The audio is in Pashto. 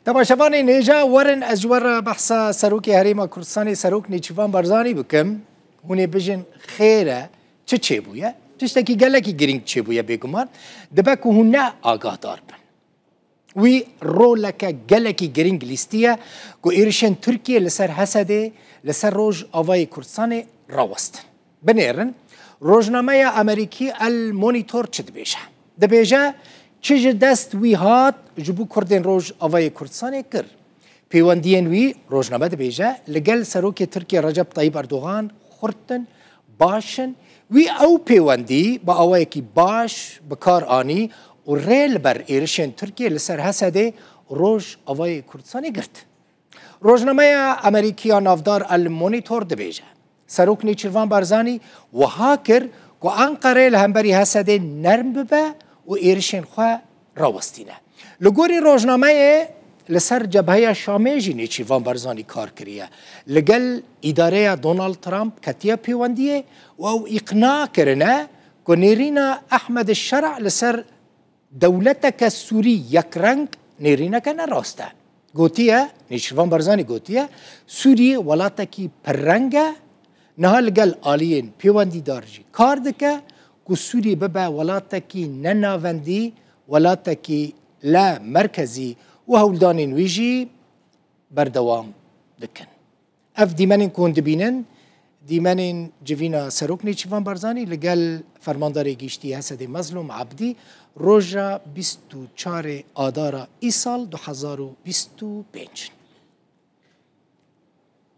تماشاوان نیجا ورن از جوار بحثا سروک هریما کردستان سروک نیچوان برزانی بکم هونه بجن خیره چه بویه؟ تشتکی گلکی گرینگ چه بویه بگمان دبکو هونه آگاه دار بن وی رولک گلکی گرینگ لیستیه که ایرشن ترکیه لسر حسده لسر روج آوای کردستان راوستن بنیرن روزنامه امریکی المونیتور چه دبیجه چه دست وی هات جبو کردن روز آوای کردستان کر پیوندین وی روزنامه دبیجه لگل سروک ترکیه رجب طیب اردوغان خورتن باشن وی او پیوندی با آوای کی باش بکار آنی و ریل بر ایرشن ترکیه لسر حسده روز آوای کردستان گرد روزنامه امریکی نافدار المونیتور دبیجه سروک نیچروان برزانی و هاکر که انقره لهمبری حسده نرم ببه و ایرشن خواه راوستینه لگوری روزنامه لسر جبهه شامه جی نیچروان برزانی کار کریه لگل اداره دونالد ترامپ کتیه پیوندیه و او اقناع کرنه که نیرینا احمد الشرع لسر دولتک سوری یک رنگ نیرینا که نراسته گوتیه نیچروان برزانی گوتیه سوری ولاتکی پر رنگه نه لگل آلین پیوندی دارجی کار دکه که سوری ببه ولاتکی نناوندی ولاتکی لا مرکزی و هولدانین ویجی بردوام دکن اف دیمنین کون دبینن دیمنین جوینا سروک نیچوان برزانی لگل فرماندار گیشتی حسد مظلوم عبدی روژا 24 آدارا ای سال 2025